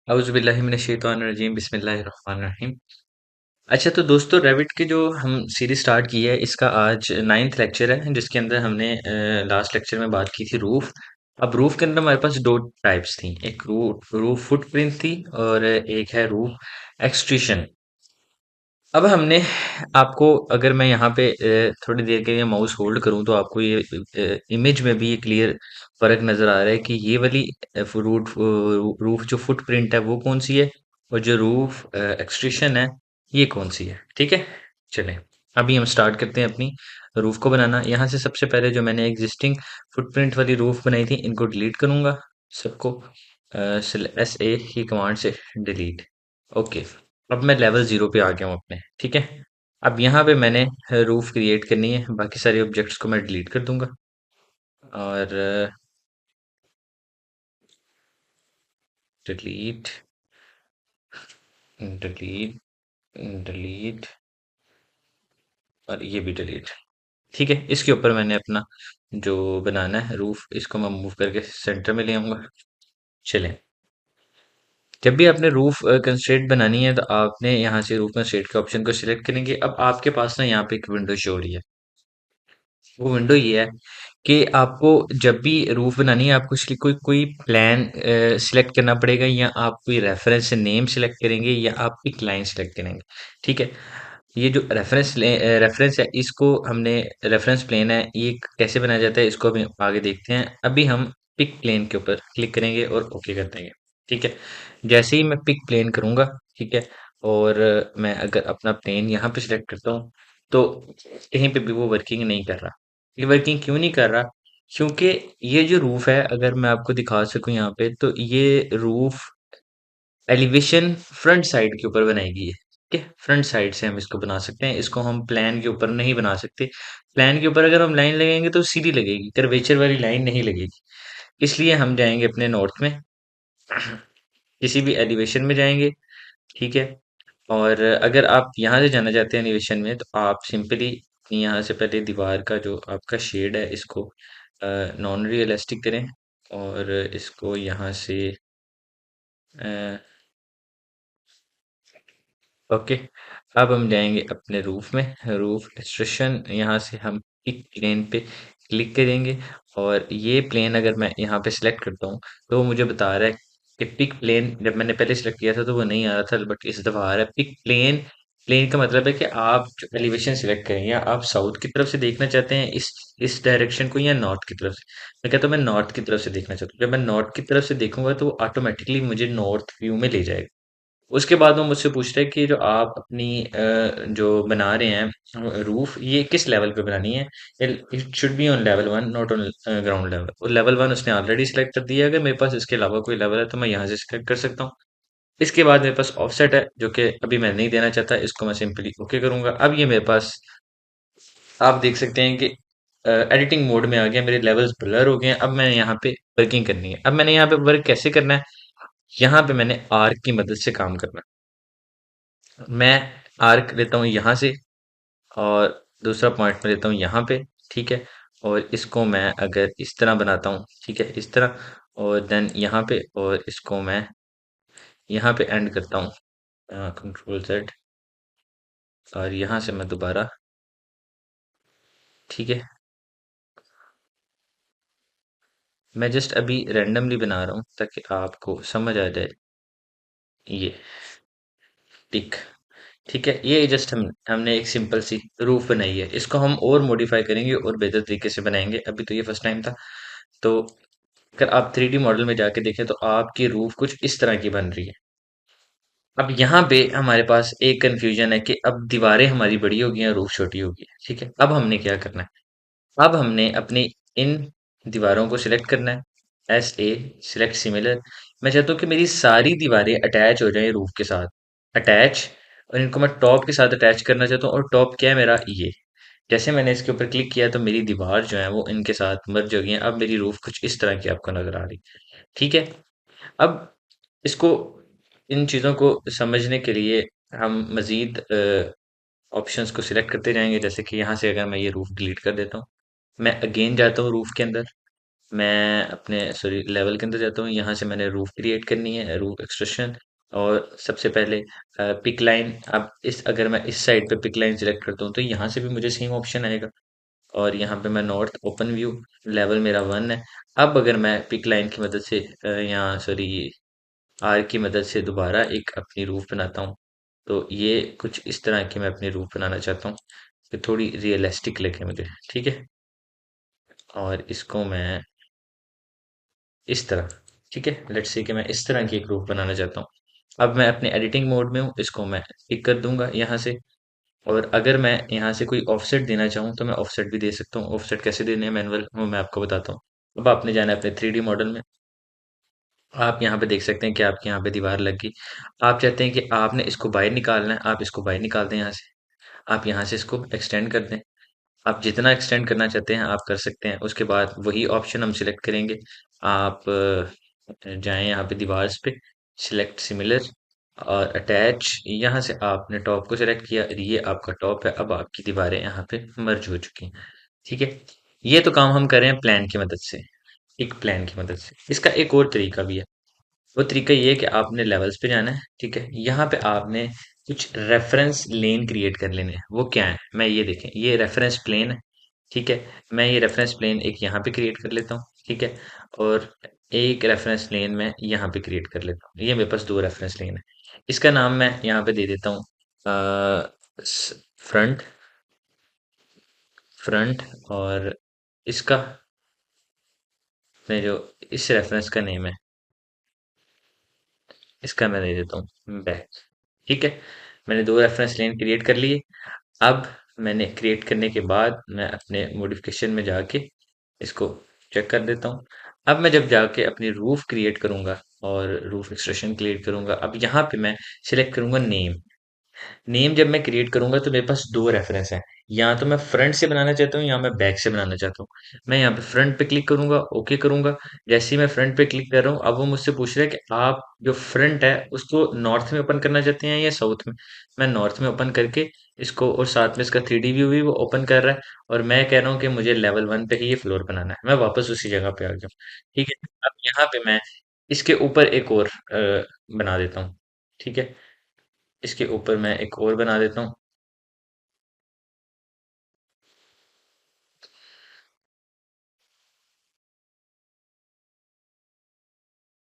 औज़ुबिल्लाहि मिनश्शैतानिर्रजीम बिस्मिल्लाहिर्रहमानिर्रहीम। अच्छा तो दोस्तों रेविट की जो हम सीरीज स्टार्ट की है इसका आज 9th लेक्चर है जिसके अंदर हमने लास्ट लेक्चर में बात की थी रूफ। अब रूफ के अंदर हमारे पास दो टाइप्स थी, एक रूफ रूफ फुटप्रिंट थी और एक है रूफ एक्सट्रूशन। अब हमने आपको अगर मैं यहाँ पे थोड़ी देर के लिए माउस होल्ड करूँ तो आपको ये इमेज में भी ये क्लियर फ़र्क नज़र आ रहा है कि ये वाली रूफ जो फुटप्रिंट है वो कौन-सी है और जो रूफ एक्सट्रूशन है ये कौन-सी है, ठीक है? चलें, अभी हम स्टार्ट करते हैं अपनी रूफ को बनाना। यहाँ से सबसे पहले जो मैंने एग्ज़िस्टिंग फुटप्रिंट वाली रूफ बनाई थी इनको डिलीट करूँगा सबको SA की कमांड से डिलीट। ओके। अब मैं लेवल 0 पे आ गया हूँ अपने, ठीक है? अब यहाँ पे मैंने रूफ क्रिएट करनी है, बाकी सारे ऑब्जेक्ट्स को मैं डिलीट कर दूंगा और डिलीट डिलीट डिलीट और ये भी डिलीट। ठीक है, इसके ऊपर मैंने अपना जो बनाना है रूफ इसको मैं मूव करके सेंटर में ले आऊंगा। चलें, जब भी आपने रूफ कंस्ट्रेंट बनानी है तो आपने यहाँ से रूफ कंस्ट्रेंट के ऑप्शन को सिलेक्ट करेंगे। अब आपके पास ना यहाँ पे एक विंडो शो हो रही है, वो विंडो ये है कि आपको जब भी रूफ बनानी है आपको इसकी कोई कोई प्लान सिलेक्ट करना पड़ेगा, या आप कोई रेफरेंस नेम सिलेक्ट करेंगे या आप एक लाइन सिलेक्ट करेंगे। ठीक है, ये जो रेफरेंस है इसको हमने रेफरेंस प्लेन है ये कैसे बनाया जाता है इसको अभी आगे देखते हैं। अभी हम पिक प्लेन के ऊपर क्लिक करेंगे और ओके कर देंगे। ठीक है, जैसे ही मैं पिक प्लेन करूंगा, ठीक है, और मैं अगर अपना प्लेन यहाँ पे सिलेक्ट करता हूँ तो कहीं पे भी वो वर्किंग नहीं कर रहा। ये वर्किंग क्यों नहीं कर रहा? क्योंकि ये जो रूफ है अगर मैं आपको दिखा सकूं यहाँ पे तो ये रूफ एलिवेशन फ्रंट साइड के ऊपर बनाई गई है। ठीक है, फ्रंट साइड से हम इसको बना सकते हैं, इसको हम प्लान के ऊपर नहीं बना सकते। प्लान के ऊपर अगर हम लाइन लगाएंगे तो सीधी लगेगी, कर्वेचर वाली लाइन नहीं लगेगी। इसलिए हम जाएंगे अपने नॉर्थ में, किसी भी एलिवेशन में जाएंगे। ठीक है, और अगर आप यहाँ से जाना चाहते हैं एनिमेशन में तो आप सिंपली यहाँ से पहले दीवार का जो आपका शेड है इसको नॉन रियलिस्टिक करें और इसको यहाँ से ओके। अब हम जाएंगे अपने रूफ में, रूफ एक्सट्रूशन, यहाँ से हम एक प्लेन पे क्लिक करेंगे और ये प्लेन अगर मैं यहाँ पे सिलेक्ट करता हूँ तो वो मुझे बता रहा है कि पिक प्लेन, जब मैंने पहले सिलेक्ट किया था तो वो नहीं आ रहा था बट इस दफ़ा आ रहा है पिक प्लेन। प्लेन का मतलब है कि आप जो एलिवेशन सिलेक्ट करें, या आप साउथ की तरफ से देखना चाहते हैं इस डायरेक्शन को या नॉर्थ की तरफ से। मैं कहता हूँ मैं नॉर्थ की तरफ से देखना चाहता हूँ, जब मैं नॉर्थ की तरफ से देखूंगा तो वो ऑटोमेटिकली मुझे नॉर्थ व्यू में ले जाएगा। उसके बाद वो मुझसे पूछ रहे हैं कि जो आप अपनी जो बना रहे हैं रूफ ये किस लेवल पे बनानी है। It should be on level 1 not on ground level. और लेवल 1 उसने ऑलरेडी सिलेक्ट कर दिया है, अगर मेरे पास इसके अलावा कोई लेवल है तो मैं यहाँ से सिलेक्ट कर सकता हूँ। इसके बाद मेरे पास ऑफसेट है जो कि अभी मैं नहीं देना चाहता, इसको मैं सिंपली ओके करूंगा। अब ये मेरे पास आप देख सकते हैं कि एडिटिंग मोड में आ गया, मेरे लेवल्स ब्लर हो गए हैं। अब मैंने यहाँ पे वर्किंग करनी है। अब मैंने यहाँ पे वर्क कैसे करना है, यहाँ पे मैंने आर्क की मदद से काम करना है। मैं आर्क लेता हूँ यहाँ से और दूसरा पॉइंट में लेता हूँ यहाँ पे। ठीक है, और इसको मैं अगर इस तरह बनाता हूँ, ठीक है, इस तरह, और देन यहाँ पे, और इसको मैं यहाँ पे एंड करता हूँ कंट्रोल Z, और यहाँ से मैं दोबारा, ठीक है, मैं जस्ट अभी रैंडमली बना रहा हूँ ताकि आपको समझ आ जाए। ये टिक, ठीक है, ये जस्ट हमने एक सिंपल सी रूफ बनाई है, इसको हम और मॉडिफाई करेंगे और बेहतर तरीके से बनाएंगे। अभी तो ये फर्स्ट टाइम था। तो अगर आप 3D मॉडल में जाके देखें तो आपकी रूफ कुछ इस तरह की बन रही है। अब यहाँ पे हमारे पास एक कंफ्यूजन है कि अब दीवारें हमारी बड़ी हो गई हैं, रूफ छोटी हो गई है। ठीक है, अब हमने क्या करना है, अब हमने अपनी इन दीवारों को सिलेक्ट करना है। Select similar. मैं चाहता हूँ कि मेरी सारी दीवारें अटैच हो जाएं रूफ के साथ, अटैच, और इनको मैं टॉप के साथ अटैच करना चाहता हूँ। और टॉप क्या है मेरा, ये। जैसे मैंने इसके ऊपर क्लिक किया तो मेरी दीवार जो है वो इनके साथ मर्ज हो गई है। अब मेरी रूफ कुछ इस तरह की आपको नजर आ रही है। ठीक है, अब इसको, इन चीज़ों को समझने के लिए हम मजीद ऑप्शंस को सिलेक्ट करते जाएंगे। जैसे कि यहाँ से अगर मैं ये रूफ डिलीट कर देता हूँ, मैं अगेन जाता हूँ रूफ के अंदर, मैं अपने सॉरी लेवल के अंदर जाता हूँ, यहाँ से मैंने रूफ क्रिएट करनी है, रूफ एक्सट्रूशन। और सबसे पहले पिक लाइन। अब इस अगर मैं इस साइड पे पिक लाइन सिलेक्ट करता हूँ तो यहाँ से भी मुझे सेम ऑप्शन आएगा। और यहाँ पे मैं नॉर्थ ओपन व्यू, लेवल मेरा 1 है। अब अगर मैं पिक लाइन की मदद से यहाँ सॉरी आर की मदद से दोबारा एक अपनी रूफ बनाता हूँ, तो ये कुछ इस तरह की मैं अपनी रूफ बनाना चाहता हूँ कि थोड़ी रियलिस्टिक लगे मुझे। ठीक है, और इसको मैं इस तरह, ठीक है, लेट्स से कि मैं इस तरह की एक रूफ बनाना चाहता हूँ। अब मैं अपने एडिटिंग मोड में हूँ, इसको मैं पिक कर दूंगा यहाँ से। और अगर मैं यहाँ से कोई ऑफसेट देना चाहूँ तो मैं ऑफसेट भी दे सकता हूँ। ऑफसेट कैसे देने हैं मैनुअल वो मैं आपको बताता हूँ। अब आपने जाना है अपने 3D मॉडल में। आप यहाँ पे देख सकते हैं कि आपके यहाँ पे दीवार लग गई। आप चाहते हैं कि आपने इसको बाहर निकालना है, आप इसको बाहर निकाल दें यहाँ से। आप यहाँ से इसको एक्सटेंड कर दें। आप जितना एक्सटेंड करना चाहते हैं आप कर सकते हैं। उसके बाद वही ऑप्शन हम सिलेक्ट करेंगे। आप जाएं यहाँ पे दीवार्स पे, सिलेक्ट सिमिलर और अटैच। यहाँ से आपने टॉप को सिलेक्ट किया, ये आपका टॉप है। अब आपकी दीवारें यहाँ पे मर्ज हो चुकी हैं। ठीक है, ये तो काम हम कर रहे हैं प्लान की मदद से, एक प्लान की मदद से। इसका एक और तरीका भी है। वो तरीका ये है कि आपने लेवल्स पे जाना है। ठीक है, यहाँ पे आपने कुछ रेफरेंस लेन क्रिएट कर लेने हैं। वो क्या है, मैं ये देखें, ये रेफरेंस प्लेन है। ठीक है, मैं ये रेफरेंस प्लेन एक यहाँ पे क्रिएट कर लेता हूँ। ठीक है, और एक रेफरेंस प्लेन मैं यहाँ पे क्रिएट कर लेता हूँ। ये मेरे पास दो रेफरेंस प्लेन है। इसका नाम मैं यहाँ पे दे देता हूँ फ्रंट, फ्रंट। और इसका मैं जो इस रेफरेंस का नेम है, इसका मैं दे देता हूँ बैक। ठीक है, मैंने दो रेफरेंस लेन क्रिएट कर लिए। अब मैंने क्रिएट करने के बाद मैं अपने मॉडिफिकेशन में जाके इसको चेक कर देता हूँ। अब मैं जब जाके अपनी रूफ क्रिएट करूंगा और रूफ एक्सटेंशन क्रिएट करूंगा, अब यहाँ पे मैं सिलेक्ट करूंगा नेम। नेम जब मैं क्रिएट करूंगा तो मेरे पास दो रेफरेंस हैं। या तो मैं फ्रंट से बनाना चाहता हूँ या मैं बैक से बनाना चाहता हूँ। मैं यहाँ पे फ्रंट पे क्लिक करूंगा, ओके करूंगा। जैसे ही मैं फ्रंट पे क्लिक कर रहा हूँ, अब वो मुझसे पूछ रहा है कि आप जो फ्रंट है उसको नॉर्थ में ओपन करना चाहते हैं या साउथ में। मैं नॉर्थ में ओपन करके इसको, और साथ में इसका 3D व्यू भी वो ओपन कर रहा है। और मैं कह रहा हूँ कि मुझे लेवल 1 पे ही ये फ्लोर बनाना है। मैं वापस उसी जगह पे आ गया हूँ। ठीक है, अब यहाँ पे मैं इसके ऊपर एक और बना देता हूँ। ठीक है, इसके ऊपर मैं एक और बना देता हूँ,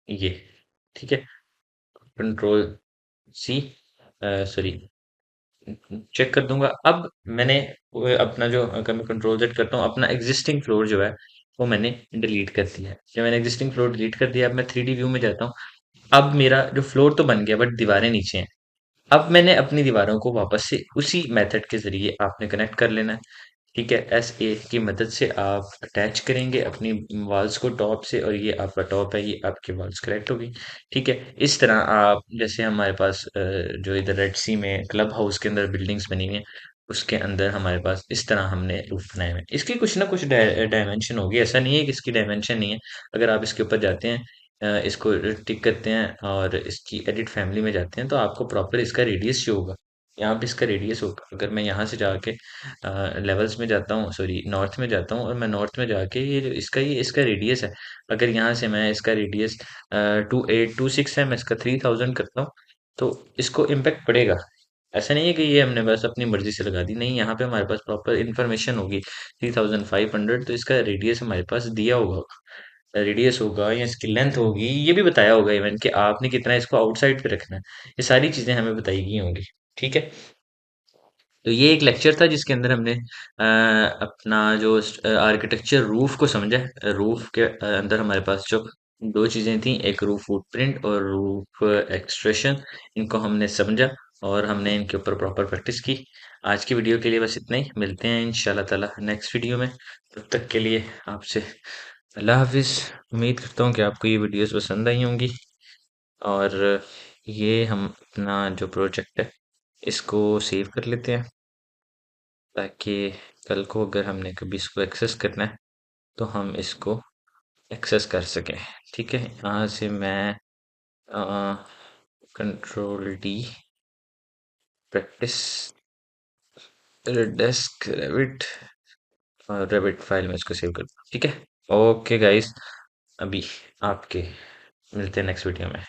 ये। ठीक है, कंट्रोल सी, सॉरी, चेक कर दूंगा। अब मैंने अपना जो, अगर मैं कंट्रोल जेड करता हूँ, अपना एग्जिस्टिंग फ्लोर जो है वो मैंने डिलीट कर दिया है। जब मैंने एग्जिस्टिंग फ्लोर डिलीट कर दिया, अब मैं 3D व्यू में जाता हूँ। अब मेरा जो फ्लोर तो बन गया बट दीवारें नीचे हैं। अब मैंने अपनी दीवारों को वापस से उसी मेथड के जरिए आपने कनेक्ट कर लेना है। ठीक है, एस ए की मदद से आप अटैच करेंगे अपनी वॉल्स को टॉप से, और ये आपका टॉप है, ये आपकी वॉल्स कनेक्ट होगी। ठीक है, इस तरह आप, जैसे हमारे पास जो इधर रेड सी में क्लब हाउस के अंदर बिल्डिंग्स बनी हुई हैं, उसके अंदर हमारे पास इस तरह हमने रूफ बनाए हुए हैं। इसकी कुछ ना कुछ डायमेंशन होगी, ऐसा नहीं है कि इसकी डायमेंशन नहीं है। अगर आप इसके ऊपर जाते हैं, इसको टिक करते हैं और इसकी एडिट फैमिली में जाते हैं, तो आपको प्रॉपर इसका रेडियस शो होगा। यहाँ पे इसका रेडियस होगा। अगर मैं यहाँ से जाके लेवल्स में जाता हूँ, सॉरी नॉर्थ में जाता हूँ, और मैं नॉर्थ में जाके ये इसका रेडियस है। अगर यहाँ से मैं इसका रेडियस 2826 है, मैं इसका 3000 करता हूँ, तो इसको इम्पेक्ट पड़ेगा। ऐसा नहीं है कि ये हमने बस अपनी मर्जी से लगा दी, नहीं, यहाँ पे हमारे पास प्रॉपर इन्फॉर्मेशन होगी। 3500, तो इसका रेडियस हमारे पास दिया होगा। रेडियस होगा या इसकी लेंथ होगी, ये भी बताया होगा इवन कि आपने कितना इसको आउटसाइड पे रखना है। ये सारी चीजें हमें बताई गई होंगी। ठीक है, तो ये एक लेक्चर था जिसके अंदर हमने अपना जो आर्किटेक्चर रूफ को समझा। रूफ के अंदर हमारे पास जो दो चीजें थी, एक रूफ फुटप्रिंट और रूफ एक्सट्रेशन, इनको हमने समझा और हमने इनके ऊपर प्रॉपर प्रैक्टिस की। आज की वीडियो के लिए बस इतना ही। मिलते हैं इंशाल्लाह ताला नेक्स्ट वीडियो में। तब तक के लिए आपसे अल्लाह हाफिज। उम्मीद करता हूँ कि आपको ये वीडियोस पसंद आई होंगी। और ये हम अपना जो प्रोजेक्ट है इसको सेव कर लेते हैं, ताकि कल को अगर हमने कभी इसको एक्सेस करना है तो हम इसको एक्सेस कर सकें। ठीक है, यहाँ से मैं control D, practice, desk Revit, और रेविट फाइल में इसको सेव कर दूँ। ठीक है। ओके गाइस, अभी आपके मिलते हैं नेक्स्ट वीडियो में।